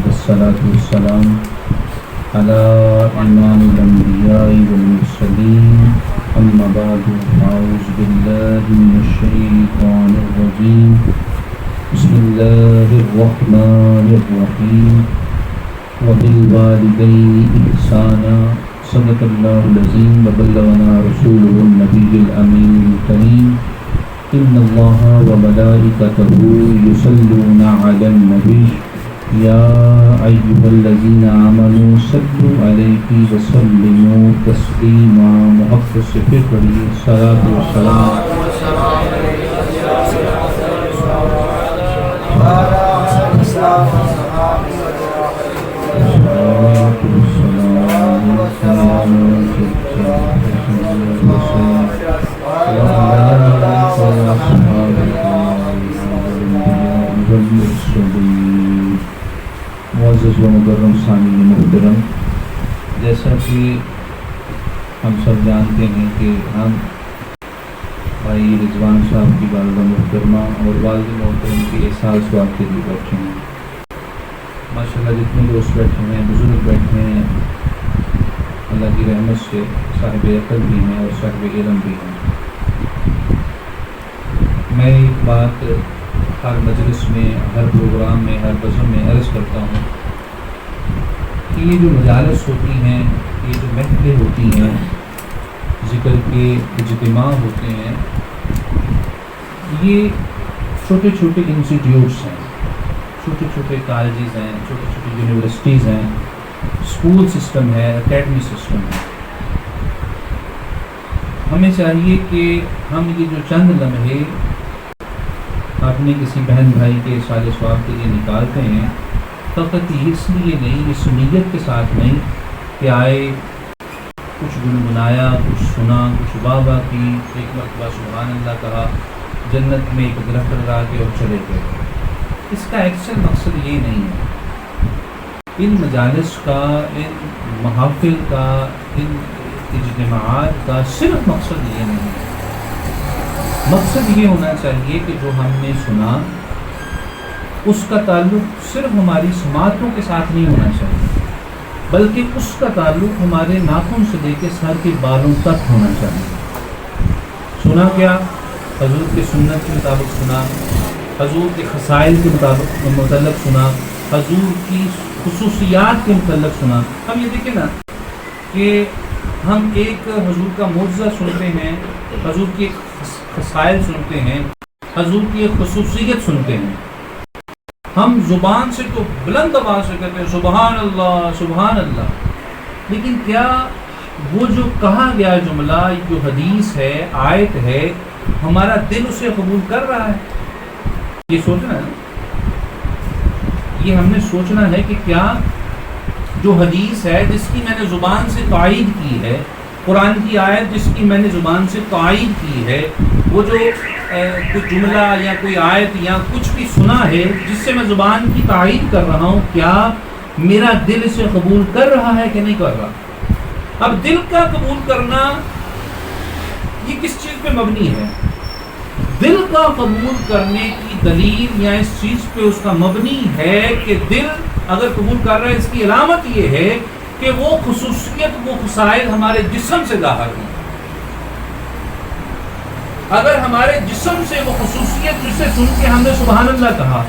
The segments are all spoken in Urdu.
والصلاة والسلام على إمام الأنبياء والمرسلين أما بعد أعوذ بالله من الشيطان الرجيم بسم الله الرحمن الرحيم وبالوالدين إحسانا صدق الله العظيم وبلغنا رسوله النبي الأمين الكريم إن الله وملائكته يصلون على النبي يا أيها الذين آمنوا صلوا عليه وسلموا تسليما محفظ فکر الصلاة والسلام معزز و مکرم سامعین محترم، جیسا کہ ہم سب جانتے ہیں کہ ہم بھائی رضوان صاحب کی والدہ محترمہ اور والد محترم کی احساس سواب کے لیے بیٹھے ہیں۔ ماشاءاللہ جتنے دوست بیٹھے ہیں، بزرگ بیٹھے ہیں، اللہ کی رحمت سے صاحب عقل بھی ہیں اور صاحب علم بھی ہیں۔ میں ایک بات ہر مجلس میں، ہر پروگرام میں، ہر بزم میں عرض کرتا ہوں کہ یہ جو مجالس ہوتی ہیں، یہ جو محفلیں ہوتی ہیں، ذکر کے اجتماع ہوتے ہیں، یہ چھوٹے چھوٹے انسٹیٹیوٹس ہیں، چھوٹے چھوٹے کالجز ہیں، چھوٹے چھوٹے یونیورسٹیز ہیں، اسکول سسٹم ہے، اکیڈمی سسٹم ہے۔ ہمیں چاہیے کہ ہم یہ جو چند لمحے اپنے کسی بہن بھائی کے سال ثواب کے لیے نکالتے ہیں، فقط اس لیے نہیں، اس نیت کے ساتھ نہیں کہ آئے کچھ گنگنایا، کچھ سنا، کچھ واہ واہ کی، ایک مرتبہ سبحان اللہ کہا، جنت میں ایک درخت لگا کے اور چلے گئے۔ اس کا ایکچوئل مقصد یہ نہیں ہے۔ ان مجالس کا، ان محافل کا، ان اجتماعات کا صرف مقصد یہ نہیں ہے۔ مقصد یہ ہونا چاہیے کہ جو ہم نے سنا اس کا تعلق صرف ہماری سماعتوں کے ساتھ نہیں ہونا چاہیے، بلکہ اس کا تعلق ہمارے ناخن سے لے کے سر کے بالوں تک ہونا چاہیے۔ سنا کیا؟ حضور کے سنت کے مطابق سنا، حضور کے خصائل کے متعلق سنا، حضور کی خصوصیات کے متعلق سنا۔ ہم یہ دیکھیں نا کہ ہم ایک حضور کا معجزہ سنتے ہیں، حضور کی خصائل سنتے ہیں، حضور کی ایک خصوصیت سنتے ہیں، ہم زبان سے تو بلند آواز سے کہتے ہیں سبحان اللہ سبحان اللہ، لیکن کیا وہ جو کہا گیا جملہ، جو حدیث ہے، آیت ہے، ہمارا دل اسے قبول کر رہا ہے؟ یہ سوچنا ہے، یہ ہم نے سوچنا ہے کہ کیا جو حدیث ہے جس کی میں نے زبان سے تائید کی ہے، قرآن کی آیت جس کی میں نے زبان سے تائید کی ہے، وہ جو کوئی جملہ یا کوئی آیت یا کچھ بھی سنا ہے جس سے میں زبان کی تائید کر رہا ہوں، کیا میرا دل اسے قبول کر رہا ہے کہ نہیں کر رہا؟ اب دل کا قبول کرنا یہ کس چیز پہ مبنی ہے؟ دل کا قبول کرنے کی دلیل یا اس چیز پہ اس کا مبنی ہے کہ دل اگر قبول کر رہا ہے، اس کی علامت یہ ہے کہ وہ خصوصیت، وہ خصائل ہمارے جسم سے ظاہر ہیں۔ اگر ہمارے جسم سے وہ خصوصیت جسے سن کے ہم نے سبحان اللہ کہا،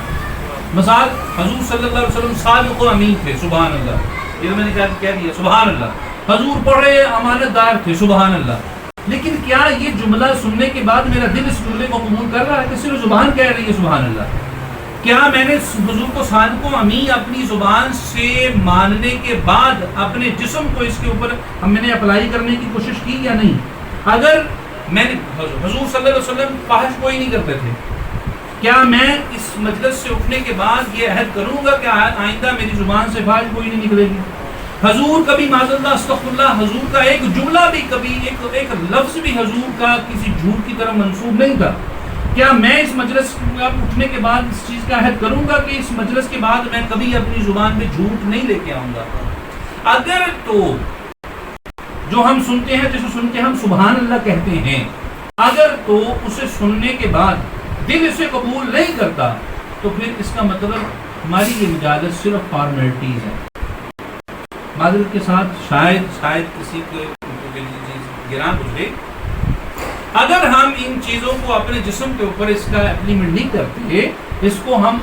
مثال حضور صلی اللہ علیہ وسلم صادق و امین تھے، سبحان اللہ، یہ میں نے کہہ دیا سبحان اللہ، حضور بڑے امانت دار تھے، سبحان اللہ، لیکن کیا یہ جملہ سننے کے بعد میرا دل اس جملے کو قبول کر رہا ہے کہ صرف زبان کہہ رہی ہے سبحان اللہ؟ کیا میں نے حضور کو صادق و امین اپنی زبان سے ماننے کے بعد اپنے جسم کو اس کے اوپر میں نے اپلائی کرنے کی کوشش کی یا نہیں؟ اگر میں نے حضور صلی اللہ علیہ وسلم فحش کوئی نہیں کرتے تھے، کیا میں اس مجلس سے اٹھنے کے بعد یہ عہد کروں گا کہ آئندہ میری زبان سے فحش کوئی نہیں نکلے گی؟ حضور کبھی معاذ اللہ استغفر اللہ، حضور کا ایک جملہ بھی، کبھی ایک لفظ بھی حضور کا کسی جھوٹ کی طرف منسوب نہیں تھا۔ کیا میں اس مجلس اٹھنے کے بعد اس چیز کا عہد کروں گا کہ اس مجلس کے بعد میں کبھی اپنی زبان میں جھوٹ نہیں لے کے آؤں گا؟ اگر تو جو ہم سنتے ہیں، جسے سن کے ہم سبحان اللہ کہتے ہیں، اگر تو اسے سننے کے بعد دل اسے قبول نہیں کرتا تو پھر اس کا مطلب ہماری یہ مجالس صرف فارمیلٹیز ہے۔ معذرت کے ساتھ شاید کسی کو گراں گزرے، اگر ہم ان چیزوں کو اپنے جسم کے اوپر اس کا اپلیمنٹ نہیں کرتے، اس کو ہم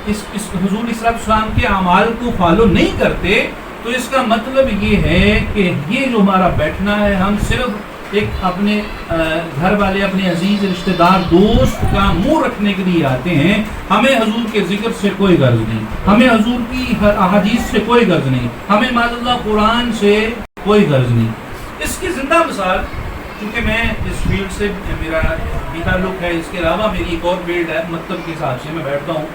اس حضور صلی اللہ علیہ وسلم کے اعمال کو فالو نہیں کرتے، تو اس کا مطلب یہ ہے کہ یہ جو ہمارا بیٹھنا ہے، ہم صرف ایک اپنے گھر والے، اپنے عزیز رشتہ دار دوست کا منہ رکھنے کے لیے آتے ہیں۔ ہمیں حضور کے ذکر سے کوئی غرض نہیں، ہمیں حضور کی احادیث سے کوئی غرض نہیں، ہمیں معاذ اللہ قرآن سے کوئی غرض نہیں۔ اس کی زندہ مثال، چونکہ میں اس فیلڈ سے میرا بھی تعلق ہے، اس کے علاوہ میری ایک اور فیلڈ ہے، مکتب کے حساب سے میں بیٹھتا ہوں۔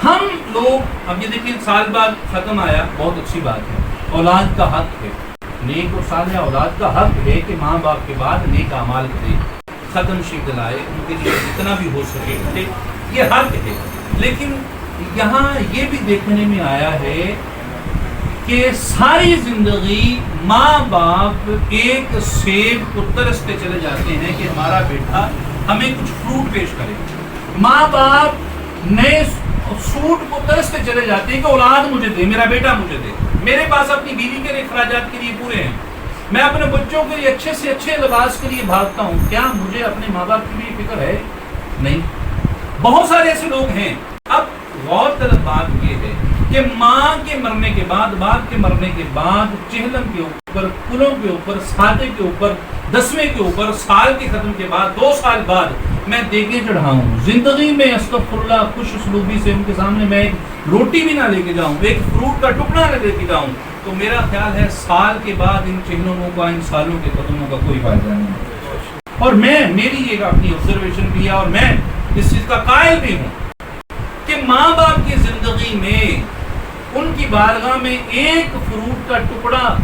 ہم لوگ اب یہ دیکھیں، سال بعد ختم آیا، بہت اچھی بات ہے، اولاد کا حق ہے، نیک اور صالح اولاد کا حق ہے کہ ماں باپ کے بعد نیک اعمال کرے، ختم شیخ دلائے، ان کے لیے جتنا بھی ہو سکے، یہ حق ہے۔ لیکن یہاں یہ بھی دیکھنے میں آیا ہے کہ ساری زندگی ماں باپ ایک سیب کو ترستے چلے جاتے ہیں کہ ہمارا بیٹا ہمیں کچھ فروٹ پیش کرے، ماں باپ نئے سوٹ کو ترستے چلے جاتے ہیں کہ اولاد مجھے دے، میرا بیٹا مجھے دے، میرے پاس اپنی بیوی کے اخراجات کے لیے پورے ہیں، میں اپنے بچوں کے لیے اچھے سے اچھے لباس کے لیے بھاگتا ہوں، کیا مجھے اپنے ماں باپ کی بھی فکر ہے؟ نہیں۔ بہت سارے ایسے لوگ ہیں۔ اب غور طلب بات یہ ہے کہ ماں کے مرنے کے بعد، باپ کے مرنے کے بعد، چہلم کے اوپر، کلوں کے اوپر، سادے کے اوپر، دسویں کے اوپر، سال کے ختم کے بعد، 2 سال بعد میں دیگیں چڑھاؤں، زندگی میں استغفر اللہ خوش اسلوبی سے ان کے سامنے میں ایک روٹی بھی نہ لے کے جاؤں، ایک فروٹ کا ٹکڑا نہ لے کے جاؤں، تو میرا خیال ہے سال کے بعد ان چہلموں کا، ان سالوں کے قدموں کا کوئی فائدہ نہیں ہے۔ اور میری ایک اپنی آبزرویشن بھی ہے، اور میں اس چیز کا قائل بھی ہوں کہ ماں باپ کی زندگی میں ان کی بارگاہ میں ایک فروٹ کا ٹکڑا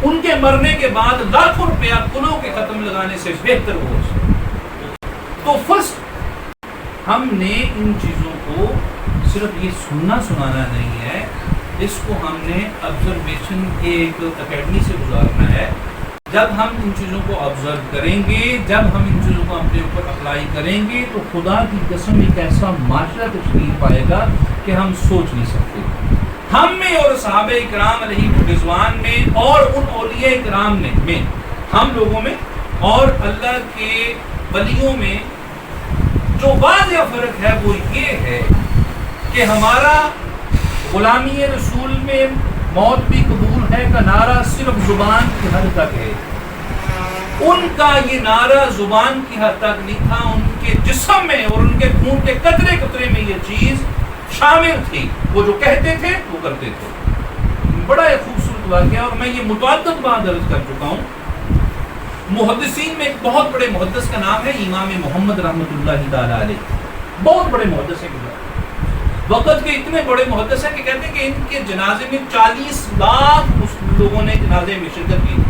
ان کے مرنے کے بعد لاکھوں روپیہ کلوں کے ختم لگانے سے بہتر ہو۔ تو فرسٹ ہم نے ان چیزوں کو صرف یہ سنانا نہیں ہے، اس کو ہم نے آبزرویشن کے ایک اکیڈمی سے گزارنا ہے۔ جب ہم ان چیزوں کو آبزرو کریں گے، جب ہم ان چیزوں کو اپنے اوپر اپلائی کریں گے، تو خدا کی قسم ایک ایسا معاشرہ تشکیل پائے گا کہ ہم سوچ نہیں سکتے۔ ہم میں اور صحابہ کرام علیہ رضوان میں اور ان اولیاء کرام میں، ہم لوگوں میں اور اللہ کے ولیوں میں جو واضح فرق ہے وہ یہ ہے کہ ہمارا غلامی رسول میں موت بھی قبول ہے کا نعرہ صرف زبان کی حد تک ہے، ان کا یہ نعرہ زبان کی حد تک نہیں تھا، ان کے جسم میں اور ان کے خون کے قطرے قطرے میں یہ چیز شامل تھی، وہ جو کہتے تھے وہ کرتے تھے۔ بڑا ایک خوبصورت واقعہ، اور میں یہ متعدد بار درج کر چکا ہوں۔ محدثین میں ایک بہت بڑے محدث کا نام ہے امام محمد رحمۃ اللہ تعالی علیہ، بہت بڑے محدث ہیں، وقت کے اتنے بڑے محدث ہیں کہ کہتے ہیں کہ ان کے جنازے میں 40 لاکھ لوگوں نے جنازے میں شرکت کی،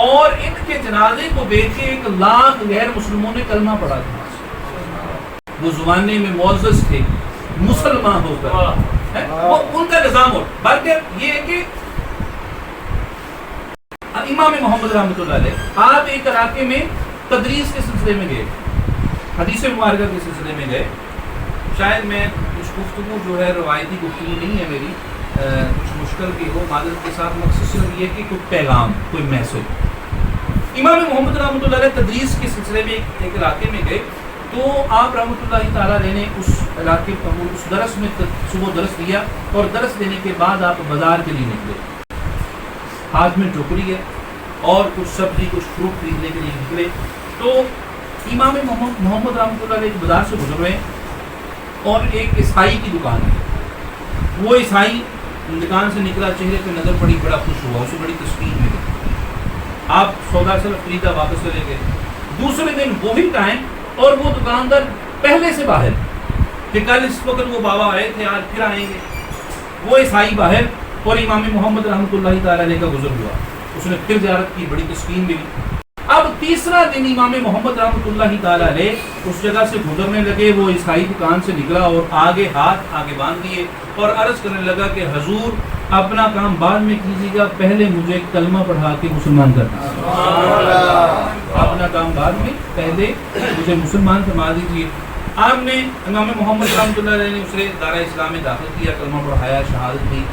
اور ان کے جنازے کو دیکھ کے 1 لاکھ غیر مسلموں نے کلمہ پڑھا تھا۔ وہ زمانے میں معزز تھے، مسلمان ہو کر، وہ ان کا نظام ہو، بلکہ یہ ہے کہ امام محمد رحمۃ اللہ علیہ آپ ایک علاقے میں تدریس کے سلسلے میں گئے، حدیث مبارکہ کے سلسلے میں گئے۔ شاید میں کچھ گفتگو جو ہے روایتی گفتگو نہیں ہے میری، کچھ مشکل کی ہو، معذرت کے ساتھ، مقصد صرف یہ کہ کوئی پیغام، کوئی میسج۔ امام محمد رحمۃ اللہ علیہ تدریس کے سلسلے میں ایک علاقے میں گئے، تو آپ رحمۃ اللہ تعالیٰ علیہ نے اس علاقے اس درس میں صبح درس دیا، اور درس دینے کے بعد آپ بازار کے لیے نکلے، ہاتھ میں ٹوکری ہے اور کچھ سبزی کچھ فروٹ خریدنے کے لیے نکلے، تو امام محمد رحمۃ اللہ علیہ بازار سے گزر رہے ہیں، اور ایک عیسائی کی دکان ہے، وہ عیسائی دکان سے نکلا، چہرے پہ نظر پڑی، بڑا خوش ہوا، اسے بڑی تسکین ملی، آپ سودا صرف خریدا، واپس چلے گئے۔ دوسرے دن وہی ٹائم، اور وہ دکاندار پہلے سے باہر کہ کل اس وقت وہ بابا آئے تھے، آج پھر آئیں گے، وہ عیسائی باہر، اور امام محمد رحمۃ اللہ تعالی علیہ کا گزر ہوا، اس نے پھر زیارت کی، بڑی تسکین ملی۔ اب اب تیسرا دن امام محمد رحمۃ اللہ تعالیٰ علیہ اس جگہ سے گزرنے لگے، وہ عیسائی دکان سے نکلا اور آگے ہاتھ آگے باندھ دیے اور عرض کرنے لگا کہ حضور اپنا کام بعد میں کیجیے گا، پہلے مجھے کلمہ پڑھا کے مسلمان کر دیجیے، اپنا کام بعد میں، پہلے مجھے مسلمان فرما دیجیے۔ آپ نے امام محمد رحمۃ اللہ علیہ نے اسے دارہ اسلام میں داخل کیا، کلمہ پڑھایا، شہادت دی۔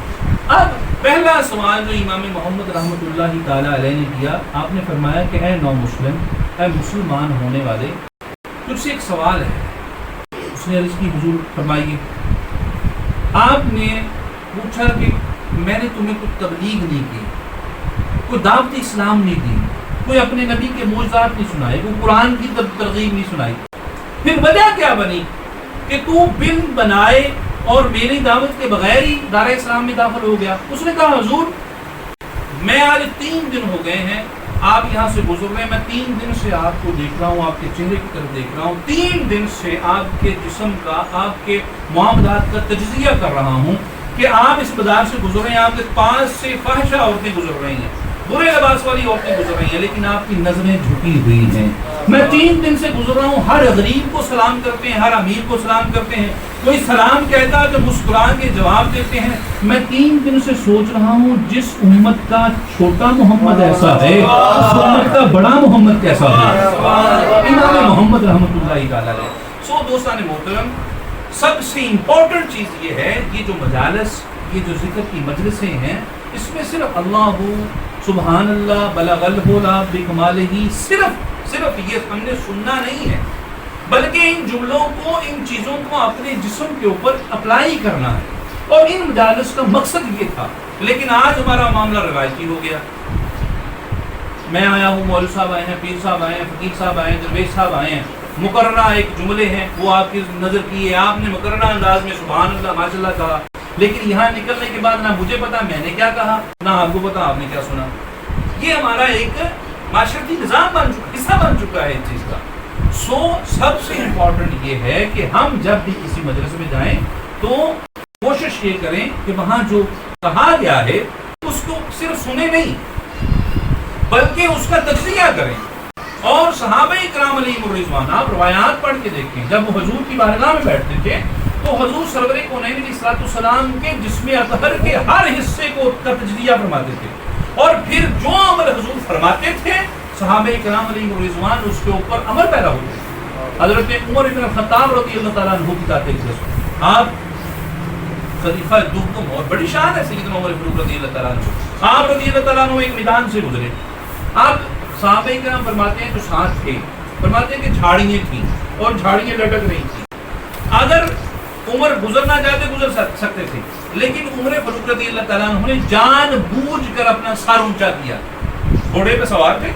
اب پہلا سوال جو امام محمد رحمۃ اللہ تعالیٰ علیہ نے کیا، آپ نے فرمایا کہ اے نو مسلم، اے مسلمان ہونے والے، تجھ سے ایک سوال ہے۔ اس نے عرض کی حضور فرمائیے۔ آپ نے پوچھا کہ میں نے تمہیں کوئی تبلیغ نہیں کی، کوئی دعوت اسلام نہیں دی، کوئی اپنے نبی کے معجزات نہیں سنائے، کوئی قرآن کی ترغیب نہیں سنائی، پھر وجہ کیا بنی کہ تو بن بنائے اور میری دعوت کے بغیر ہی دارہ اسلام میں داخل ہو گیا؟ اس نے کہا حضور میں آج 3 دن ہو گئے ہیں آپ یہاں سے گزر رہے ہیں، میں 3 دن سے آپ کو دیکھ رہا ہوں، آپ کے چہرے کی طرف دیکھ رہا ہوں، 3 دن سے آپ کے جسم کا، آپ کے معاملات کا تجزیہ کر رہا ہوں کہ آپ اس بازار سے گزر رہے ہیں، آپ کے پاس سے فاحشہ عورتیں گزر رہی ہیں، برے لباس والی عورتیں گزر رہی ہیں، لیکن آپ کی نظریں جھکی ہوئی ہیں۔ میں 3 دن سے گزر رہا ہوں، ہر غریب کو سلام کرتے ہیں، ہر امیر کو سلام کرتے ہیں، کوئی سلام کہتا ہے تو مسکرا کے جواب دیتے ہیں۔ میں 3 دن سے سوچ رہا ہوں جس امت کا چھوٹا محمد ایسا ہے اس امت کا بڑا محمد کیسا ہے؟ امام محمد رحمۃ اللہ تعالیٰ علیہ۔ سو دوستان محترم، سب سے امپورٹنٹ چیز یہ ہے، یہ جو مجالس، یہ جو ذکر کی مجلسیں ہیں، اس میں صرف اللہ سبحان اللہ بلغ العلا بکمالہ، صرف یہ ہم نے سننا نہیں ہے، بلکہ ان جملوں کو، ان چیزوں کو اپنے جسم کے اوپر اپلائی کرنا ہے، اور ان مجالس کا مقصد یہ تھا۔ لیکن آج ہمارا معاملہ روایتی ہو گیا، میں آیا ہوں، مولوی صاحب آئے ہیں، پیر صاحب آئے ہیں، فقیر صاحب آئے ہیں، درویش صاحب آئے ہیں، مقررہ ایک جملے ہیں وہ آپ کی نظر کیے، آپ نے مقررہ انداز میں سبحان اللہ ماشاء اللہ کہا، لیکن یہاں نکلنے کے بعد نہ مجھے پتا میں نے کیا کہا، نہ آپ کو پتا آپ نے کیا سنا۔ یہ ہمارا ایک معاشرتی نظام بن چکا، حصہ بن چکا ہے اس چیز کا۔ سو سب سے امپورٹنٹ یہ ہے کہ ہم جب بھی کسی مدرسے میں جائیں تو کوشش یہ کریں کہ وہاں جو کہا گیا ہے اس کو صرف سنیں نہیں، بلکہ اس کا تجزیہ کریں۔ اور صحابہ کرام علیہم الرضوان، آپ روایات پڑھ کے دیکھیں، جب وہ حضور کی بارگاہ میں بیٹھتے تھے تو حضور سرور کونین علیہ الصلوۃ والسلام کے جسم اطہر کے ہر حصے کو تجزیہ فرماتے تھے، اور پھر جو عمل حضور فرماتے تھے صحابہ کرام علیہم الرضوان اس کے اوپر عمل پیدا ہوتے تھے۔ حضرت عمر بن الخطاب رضی اللہ تعالیٰ عنہ کی ذات اقدس، آپ خلیفہ دوم، اور بڑی شان ہے سیدنا عمر فاروق رضی اللہ تعالیٰ عنہ، آپ رضی اللہ تعالیٰ عنہ ایک میدان سے گزرے، آپ صحابہ کرام فرماتے ہیں جو ساتھ تھے، فرماتے ہیں کہ جھاڑیاں تھیں اور جھاڑیاں لٹک رہی تھیں، اگر عمر گزرنا چاہتے گزر سکتے تھے، لیکن عمر فاروق رضی اللہ تعالیٰ عنہ نے جان بوجھ کر اپنا سر اونچا کیا، گھوڑے پہ سوار تھے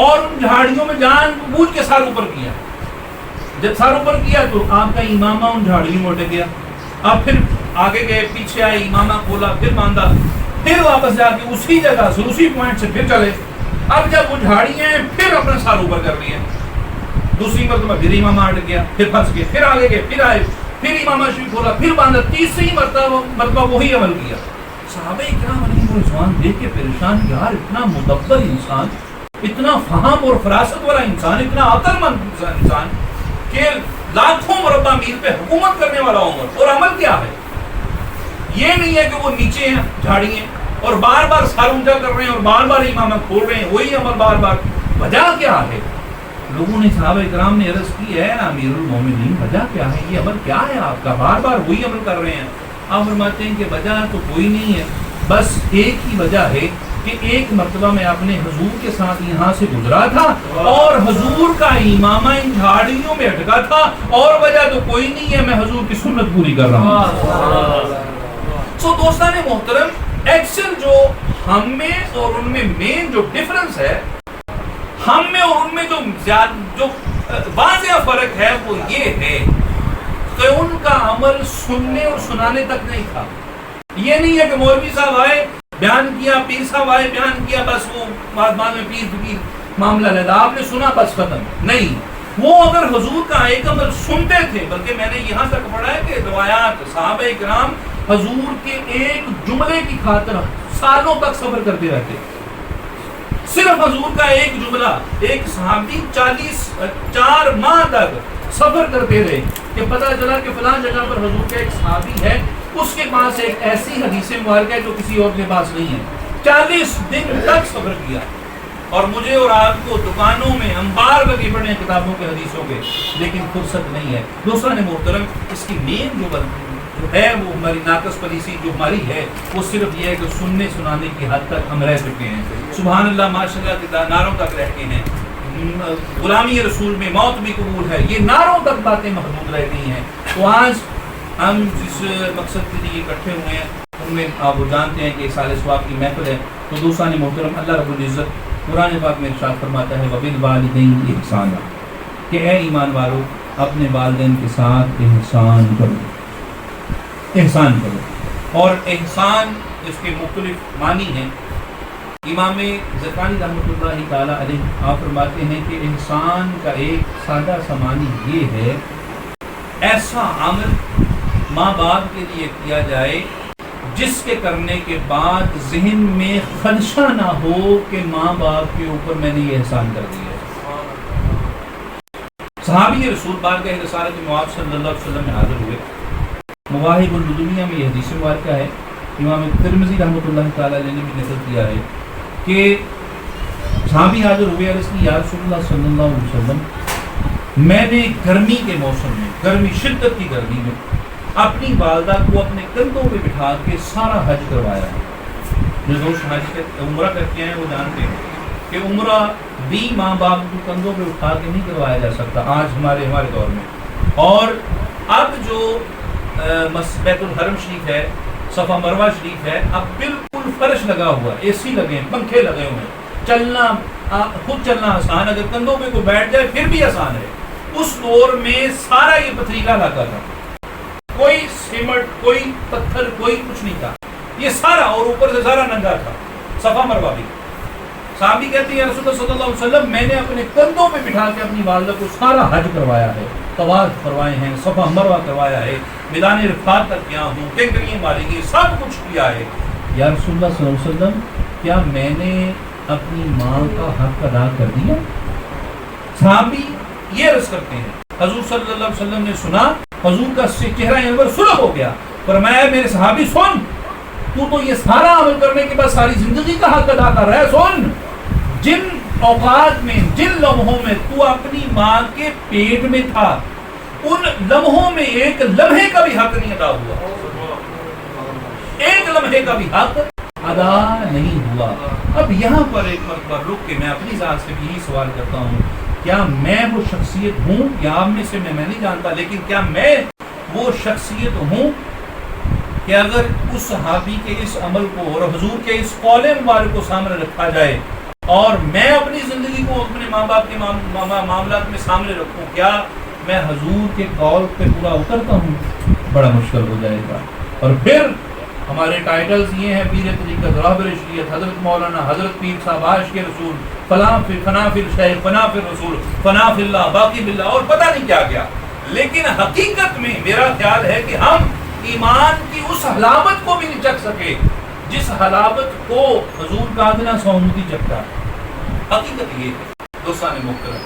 اور ان جھاڑیوں میں جان بوجھ کے سر اوپر کیا۔ جب سر اوپر کیا تو آپ کا امامہ ان جھاڑیوں میں اٹک گیا، اب پھر آگے گئے، پیچھے آئے، امامہ کھولا، پھر باندھا، پھر واپس جا کے اسی جگہ سے، اسی پوائنٹ سے پھر چلے، اب جب وہ جھاڑیاں ہیں پھر اپنا سر اوپر کر لیا، دوسری مرتبہ پھر امامہ اٹک گیا، پھر پھنس گئے، پھر آگے گئے، پھر آئے، پھر امامہ شریف کھولا، پھر باندھا، تیسری مرتبہ وہی عمل کیا۔ صحابہ کرام علیہم الرضوان دیکھ کے پریشان، یار اتنا مدبر انسان، اتنا فہم اور فراست والا انسان، اتنا عقل مند انسان کہ لاکھوں مربع میل پہ حکومت کرنے والا عمر، اور عمل کیا ہے؟ یہ نہیں ہے کہ وہ نیچے ہیں جھاڑی ہیں اور بار بار سر اونچا کر رہے ہیں اور بار بار امامہ کھول رہے ہیں، وہی عمل بار بار، وجہ کیا ہے؟ لوگوں نے، صحابہ کرام نے عرض کی ہے امیر المومنین وجہ کیا ہے، یہ عمل کیا ہے آپ کا، بار بار وہی عمل کر رہے ہیں؟ آپ فرماتے ہیں کہ وجہ تو کوئی نہیں ہے، بس ایک ہی وجہ ہے کہ ایک مرتبہ میں اپنے حضور کے ساتھ یہاں سے گزرا تھا اور حضور کا امامہ ان جھاڑیوں میں اٹکا تھا، اور وجہ تو کوئی نہیں ہے، میں حضور کی سنت پوری کر رہا ہوں۔ سو دوستان محترم، ایکچوئل جو ہم میں اور ان میں مین جو ڈفرنس ہے، ہم میں اور ان میں جو واضح فرق ہے وہ یہ ہے کہ ان کا عمل سننے اور سنانے تک نہیں تھا۔ یہ نہیں ہے کہ مولوی صاحب آئے بیان کیا، پیر صاحب آئے بیان کیا، بس وہ بعد میں پیر فقیر معاملہ لیتا، آپ نے سنا بس ختم نہیں۔ وہ اگر حضور کا ایک عمل سنتے تھے، بلکہ میں نے یہاں تک پڑھا ہے کہ روایات صحابہ کرام حضور کے ایک جملے کی خاطر سالوں تک صبر کرتے رہتے، صرف حضور کا ایک جملہ، ایک صحابی 4 ماہ تک سفر کرتے رہے کہ پتہ چلا کہ فلاں جگہ پر حضور کا ایک صحابی ہے، اس کے پاس ایک ایسی حدیث مبارکہ ہے جو کسی اور کے پاس نہیں ہے۔ 40 دن تک سفر کیا، اور مجھے اور آپ کو دکانوں میں انبار لگے پڑے ہیں کتابوں کے، حدیثوں کے، لیکن فرصت نہیں ہے۔ دوسرا نے محترم، اس کی مین جو ہے وہ ہماری ناقص پلیسی جو ہماری ہے، وہ صرف یہ ہے کہ سننے سنانے کی حد تک ہم رہ چکے ہیں، سبحان اللہ ماشاء اللہ کے نعروں تک رہتے ہیں، غلامی رسول میں موت بھی قبول ہے، یہ نعروں تک باتیں محدود رہ گئی ہیں۔ تو آج ہم جس مقصد کے لیے اکٹھے ہوئے ہیں ان میں آپ وہ جانتے ہیں کہ سال ثواب کی محفل ہے۔ تو دوسرا نے محترم، اللہ رب العزت قرآن پاک میں ارشاد فرماتا ہے وَبِالْوَالِدَيْنِ إِحْسَانًا، کہ اے ایمان والو اپنے والدین کے ساتھ احسان کرو، احسان کرو۔ اور احسان اس کے مختلف معنی ہیں۔ امام زرقانی رحمۃ اللہ تعالی علیہ آپ فرماتے ہیں کہ احسان کا ایک سادہ سا معنی یہ ہے ایسا عمل ماں باپ کے لیے کیا جائے جس کے کرنے کے بعد ذہن میں خدشہ نہ ہو کہ ماں باپ کے اوپر میں نے یہ احسان کر دیا ہے۔ صحابی رسول بارگاہ رسالت معاذ صلی اللہ علیہ وسلم میں حاضر ہوئے۔ مواہب الدنیا میں یہ حدیث مبارکہ ہے، امام ترمذی رحمۃ اللہ تعالی علیہ نے بھی نقل کیا ہے کہ صحابی حاضر ہوئے عرض کی یا رسول اللہ صلی اللہ علیہ وسلم، میں نے گرمی کے موسم میں، گرمی شدت کی گرمی میں اپنی والدہ کو اپنے کندھوں پہ بٹھا کے سارا حج کروایا ہے۔ جو دوست حج عمرہ کرتے ہیں وہ جانتے ہیں کہ عمرہ بھی ماں باپ کو کندھوں پہ اٹھا کے نہیں کروایا جا سکتا آج ہمارے دور میں۔ اور اب جو بیت الحرم شریف ہے، صفا مروہ شریف ہے، اب بالکل فرش لگا ہوا ہے، اے سی لگے ہیں، پنکھے لگے ہوئے ہیں، چلنا خود چلنا آسان، اگر کندھوں پہ کوئی بیٹھ جائے پھر بھی آسان ہے۔ اس دور میں سارا یہ پتھریلا علاقہ تھا، کوئی سیمنٹ، کوئی پتھر، کوئی کچھ نہیں تھا، یہ سارا، اور اوپر سے سارا ننگا تھا، صفا مروہ بھی۔ صحابی کہتے ہیں رسول اللہ صلی اللہ علیہ وسلم، میں نے اپنے کندھوں پہ بٹھا کے اپنی والدہ کو سارا حج کروایا ہے، طواف کروائے ہیں، صفا مروہ کروایا ہے، میدان عرفات تک گیا ہوں، ٹینکریاں ماری گئی، سب کچھ کیا ہے۔ یا رسول اللہ صلی اللہ علیہ وسلم، کیا میں نے اپنی ماں کا حق ادا کر دیا؟ صحابی یہ عرض کرتے ہیں حضور صلی اللہ علیہ وسلم نے سنا، حضور کا چہرہ انور سرخ ہو گیا، فرمایا میرے صحابی سن، تو یہ سارا عمل کرنے کے بعد ساری زندگی کا حق ادا کر رہا ہے، سن، جن اوقات میں، جن لمحوں میں تو اپنی ماں کے پیٹ میں تھا، ان لمحوں میں ایک لمحے کا بھی حق نہیں ادا ہوا، ایک لمحے کا بھی حق ادا نہیں ہوا۔ اب یہاں پر ایک مرتبہ رک کے میں اپنی ذات سے بھی یہی سوال کرتا ہوں، کیا میں وہ شخصیت ہوں، یا آپ میں سے میں نہیں جانتا، لیکن کیا میں وہ شخصیت ہوں کہ اگر اس صحابی کے اس عمل کو اور حضور کے اس قول مبارک کو سامنے رکھا جائے اور میں اپنی زندگی کو اپنے ماں باپ کے معاملات میں سامنے رکھوں، کیا میں حضور کے قول پہ پورا اترتا ہوں؟ بڑا مشکل ہو جائے گا۔ اور پھر ہمارے ٹائٹلز یہ ہیں، پیر طریقت، رہبر شریعت، حضرت مولانا، حضرت پیر صاحب، عاشق رسول، فنا فی الشیخ، فنا فی الرسول، فنا فی اللہ، باقی باللہ، اور پتہ نہیں کیا کیا۔ لیکن حقیقت میں میرا خیال ہے کہ ہم ایمان کی اس حلاوت کو بھی نہیں چکھ سکے جس حلاوت کو حضور کا ادنا سعودی چکھتا ہے۔ حقیقت یہ ہے دوستان محترم،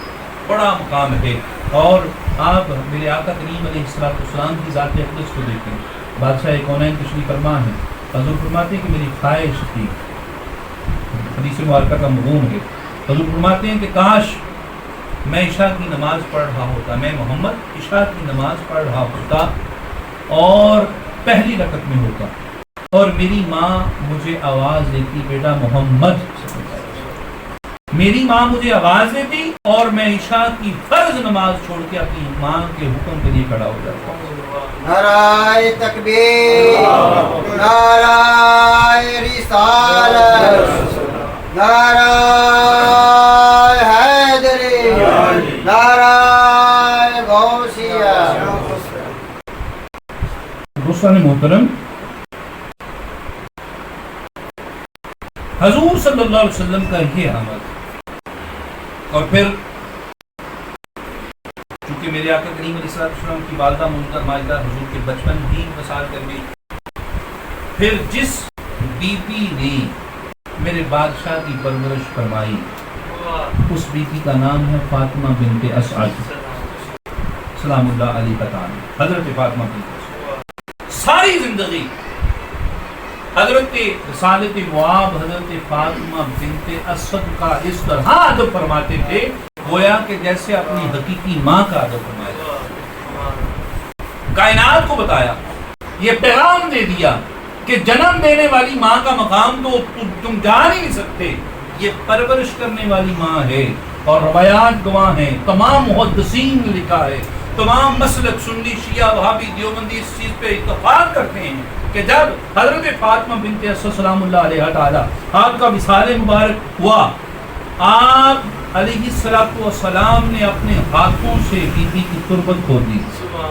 بڑا مقام ہے۔ اور آپ میرے آقا کریم علیہ السلام کی ذات اقدس کو دیکھیں، بادشاہ کونین تشریف فرما ہے، حضور فرماتے ہیں کہ میری خواہش تھی، حدیث مبارکہ کا مضمون ہے، حضور فرماتے ہیں کہ کاش میں عشاء کی نماز پڑھ رہا ہوتا، میں محمد عشاء کی نماز پڑھ رہا ہوتا اور پہلی رکعت میں ہوتا، اور میری ماں مجھے آواز دیتی بیٹا محمد، میری ماں مجھے آواز دیتی اور میں عشاء کی فرض نماز چھوڑ کے اپنی ماں کے حکم کے لیے کھڑا ہو جاتا۔ نعرہ تکبیر، نعرہ رسالت، نعرہ حیدری، نعرہ غوثیہ۔ دوستان محترم، حضور صلی اللہ علیہ وسلم کا یہ عمل، اور پھر چونکہ میرے آقا کریم علیہ السلام کی والدہ ماجدہ حضور کے بچپن ہی وصال کر گئی، پھر جس بی بی نے میرے بادشاہ کی پرورش فرمائی. اس بیٹی کا نام ہے فاطمہ بنت اسعد سلام اللہ علیہ تعالی. حضرت فاطمہ بنت اسعد ساری زندگی حضرت رسالت مواب حضرت فاطمہ بنت اسعد کا اس طرح ادب فرماتے تھے گویا کہ جیسے اپنی حقیقی ماں کا ادب فرمایا. کائنات کو بتایا، یہ پیغام دے دیا کہ جنم دینے والی ماں کا مقام تو تم جان ہی نہیں سکتے، یہ پرورش کرنے والی ماں ہے. اور روایات گواہ ہیں، تمام محدثین نے لکھا ہے، تمام مسلک سنی شیعہ وہابی دیوبندی اس چیز پہ اتفاق کرتے ہیں کہ جب حضرت فاطمہ بنت اسعد سلام اللہ علیہ تعالی آپ کا وصال مبارک ہوا، آپ علیہ السلام نے اپنے ہاتھوں سے بیوی کی تربت کھو دی.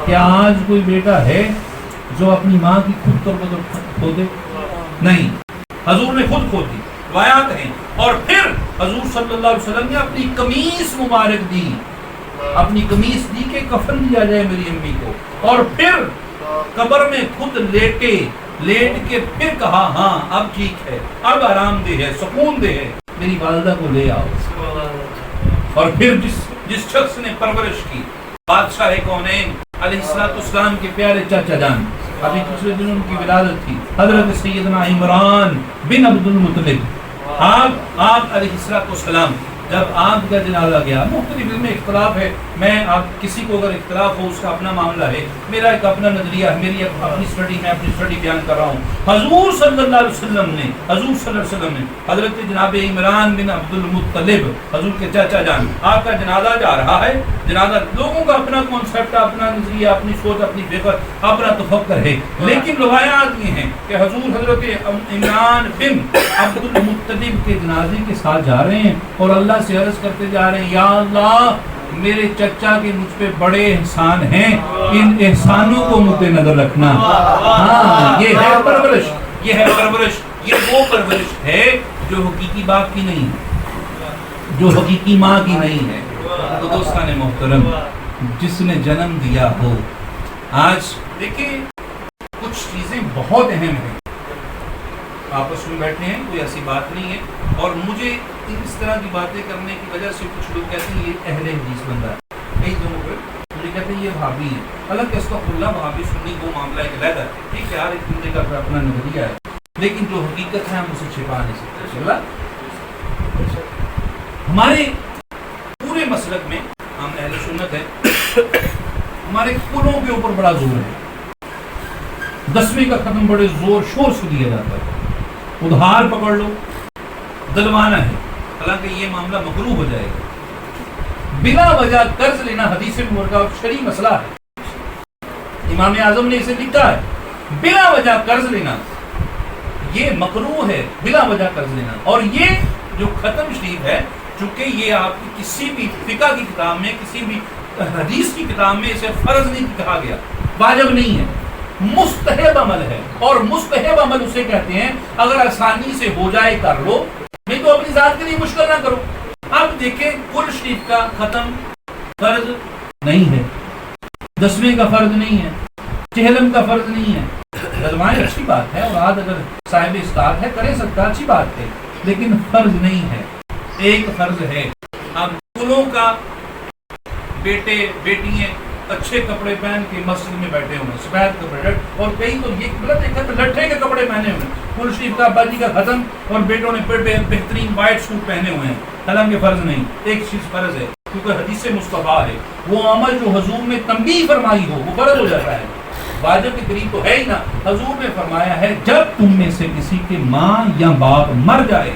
کیا آج کوئی بیٹا ہے جو اپنی ماں کی خود تربت کھو دے؟ نہیں، حضور نے خود کھو دی، روایات ہیں. اور پھر حضور صلی اللہ علیہ وسلم نے اپنی قمیص مبارک دی، اپنی قمیص دی کہ کفن دیا جائے میری امی کو. اور پھر قبر میں خود لیٹ کے پھر کہا ہاں اب ٹھیک ہے، اب آرام دہ ہے، سکون دہ ہے، میری والدہ کو لے آؤ. اور پھر جس شخص نے پرورش کی، بادشاہ کونین علیہ السلام کے پیارے چاچا جان، ابھی پچھلے دن ان کی ولادت تھی، حضرت سیدنا عمران بن عبد المطلب. آپ علیہ السلام جب آپ کا جنازہ گیا، مختلف علم میں اختلاف ہے، میں آپ کسی کو اگر اختلاف ہو اس کا اپنا معاملہ ہے، میرا ایک اپنا نظریہ ہے، میری اپنی اسٹڈی، میں اپنی اسٹڈی بیان کر رہا ہوں. حضور صلی اللہ علیہ وسلم نے حضرت جناب عمران بن عبد المطلب حضور کے چاچا جان، آپ کا جنازہ جا رہا ہے، جنازہ لوگوں کا اپنا کانسیپٹ، اپنا نظریہ، اپنی سوچ، اپنی فکر، اپنا تفکر ہے، لیکن روایات یہ ہیں کہ حضور حضرت عمران بن عبد المطلب کے جنازے کے ساتھ جا رہے ہیں اور اللہ سے عرض کرتے جا رہے ہیں، یا اللہ میرے چچا کے مجھ پہ بڑے احسان ہیں، ان احسانوں کو مد نظر رکھنا. ہاں یہ ہے پرورش، یہ ہے پرورش، یہ وہ پرورش ہے جو حقیقی باپ کی نہیں ہے، جو حقیقی ماں کی نہیں ہے. تو دوستان محترم، جس نے جنم دیا ہو، آج دیکھیں کچھ چیزیں بہت اہم ہیں، آپس میں بیٹھے ہیں، کوئی ایسی بات نہیں ہے. اور مجھے اس طرح کی باتیں کرنے کی وجہ سے کچھ لوگ کہتے ہیں یہ اہل حدیث بندہ ہے، کئی دونوں پہ مجھے کہتے ہیں یہ بھابی ہے. حالانکہ استغفراللہ، بھابی سنی وہ معاملہ ایک علیحدہ ہے، ٹھیک ہے، ہر ایک بندے کا اپنا نظریہ ہے، لیکن جو حقیقت ہے ہم اسے چھپا نہیں سکتے. ہمارے پورے مسلک میں ہم اہل سنت ہیں، ہمارے کلوں کے اوپر بڑا زور ہے. 10ویں کا ختم بڑے زور شور سے دیا جاتا ہے، ادھار پکڑ لو، دلوانا ہے، حالانکہ یہ معاملہ مکروہ ہو جائے گا. بلا وجہ قرض لینا حدیث مبارکہ شرعی مسئلہ ہے، امام اعظم نے اسے لکھا ہے، بلا وجہ قرض لینا یہ مکروہ ہے، بلا وجہ قرض لینا. اور یہ جو ختم شریف ہے، چونکہ یہ آپ کی کسی بھی فقہ کی کتاب میں، کسی بھی حدیث کی کتاب میں اسے فرض نہیں کہا گیا، واجب نہیں ہے، مستحب عمل ہے. اور مستحب عمل اسے کہتے ہیں اگر آسانی سے ہو جائے کر لو، نہیں تو اپنی ذات کے لیے مشکل نہ کرو. اب دیکھیں کل شریف کا ختم فرض نہیں ہے، 10ویں کا فرض نہیں ہے، 40 کا فرض نہیں ہے. دلوائیں اچھی بات ہے، اور آج اگر صاحب استاد ہے کرے سکتا، اچھی بات ہے، لیکن فرض نہیں ہے. ایک فرض ہے. اب کلوں کا بیٹے بیٹیاں اچھے کپڑے پہن کے مسجد میں بیٹھے ہوئے، سفید کپڑے، اور کئی تو یہ دیکھا تو لٹھے کے کپڑے پہنے ہوئے. کل شریف کا ابا جی کا ختم اور بیٹوں نے بہترین وائٹ سوٹ پہنے ہوئے ہیں، حالانکہ فرض نہیں. ایک چیز فرض ہے، کیونکہ حدیث مصطفیٰ ہے، وہ عمل جو حضور نے تنبیہ فرمائی ہو وہ فرض ہو جاتا ہے، واجب کے قریب تو ہے ہی نہ. حضور نے فرمایا ہے جب تم میں سے کسی کے ماں یا باپ مر جائے،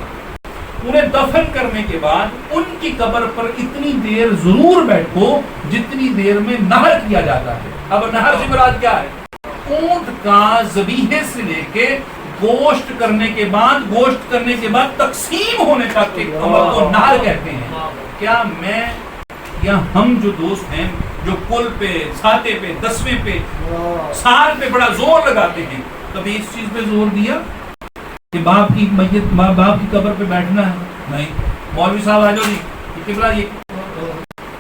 انہیں دفن کرنے کے بعد ان کی قبر پر اتنی دیر ضرور بیٹھو جتنی دیر میں نہر کیا جاتا ہے. اب نہر سے مراد کیا ہے؟ اونٹ کا ذبیحے سے لے کے گوشت کرنے کے بعد تقسیم ہونے تک کے عمل کو نہر کہتے ہیں. کیا میں یا ہم جو دوست ہیں جو کل پہ، ساتے پہ، 10ویں پہ، سال پہ بڑا زور لگاتے ہیں، کبھی اس چیز پہ زور دیا کہ باپ کی میت، باپ کی قبر پہ بیٹھنا ہے؟ نہیں. مولوی صاحب آ جاؤ جی، قبلہ یہ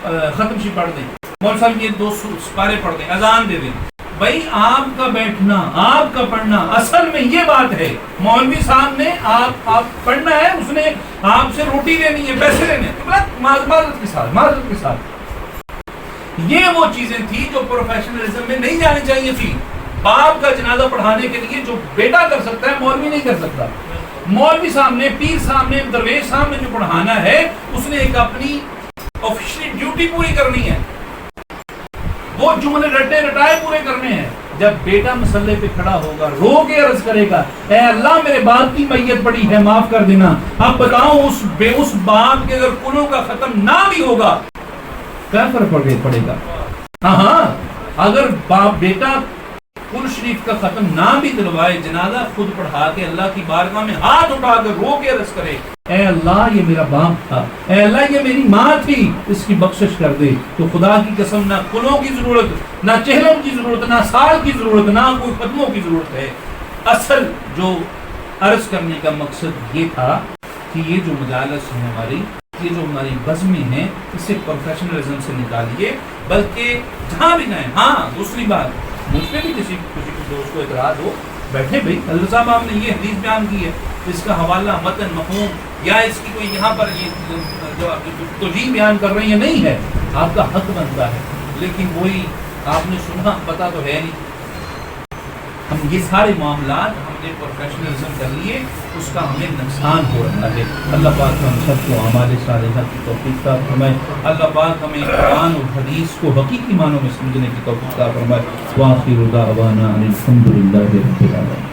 ختم شریف پڑھ دیں، مولوی صاحب یہ 2 سپارے پڑھ دیں، اذان دے دیں، بھائی آپ کا بیٹھنا، آپ کا پڑھنا، اصل میں یہ بات ہے، مولوی صاحب نے آپ پڑھنا ہے، اس نے آپ سے روٹی لینی ہے، پیسے لینے ہیں، تو معذرت کے ساتھ یہ وہ چیزیں تھی جو پروفیشنلزم میں نہیں جانی چاہیے تھی۔ باپ کا جنازہ پڑھانے کے لیے جو بیٹا کر سکتا ہے مولوی نہیں کر سکتا۔ مولوی صاحب نے، پیر صاحب نے، درویش صاحب نے جو پڑھانا ہے اس نے ایک اپنی آفیشلی ڈیوٹی پوری کرنی ہے، وہ جملے رٹے رٹائے پورے کرنے ہیں۔ جب بیٹا مسلح پہ کھڑا ہوگا، رو کے عرض کرے گا اے اللہ میرے باپ کی میت پڑی ہے معاف کر دینا، اب بتاؤ اس باپ کے اگر کلوں کا ختم نہ بھی ہوگا کیا فرق پڑے گا؟ ہاں اگر باپ بیٹا کل شریف کا ختم نہ بھی دلوائے، جنازہ خود پڑھا کے اللہ کی بارگاہ میں ہاتھ اٹھا کر رو کے عرض کرے اے اللہ یہ میرا باپ تھا، اے اللہ یہ میری ماں تھی، اس کی بخشش کر دے، تو خدا کی قسم نہ کلوں کی ضرورت، نہ چہروں کی ضرورت، نہ سال کی ضرورت، نہ کوئی قدموں کی ضرورت ہے۔ اصل جو عرض کرنے کا مقصد یہ تھا کہ یہ جو مجالس ہے ہماری، یہ جو ہماری بزمیں ہیں، اسے پروفیشنلزم سے نکالیے، بلکہ جہاں بھی گئے۔ ہاں دوسری بات، مجھ پہ بھی کسی دوست کو اعتراض ہو، بیٹھے بھائی حضرت صاحب آپ نے یہ حدیث بیان کی ہے، اس کا حوالہ متن مفہوم یا اس کی کوئی یہاں پر یہ جو توجیہ بیان کر رہے ہیں نہیں ہے، آپ کا حق بنتا ہے، لیکن وہی آپ نے سنا پتہ تو ہے نہیں۔ ہم یہ سارے معاملات ہم نے پروفیشنلزم کر لیے، اس کا ہمیں نقصان ہو رہا ہے۔ اللہ پاک ہم سب کو اعمال صالحہ کی توفیق عطا فرمائے، اللہ پاک ہمیں قرآن اور حدیث کو حقیقی معنوں میں سمجھنے کی توفیق عطا فرمائے۔ وآخر دعوانا ان الحمد للہ رب العالمین۔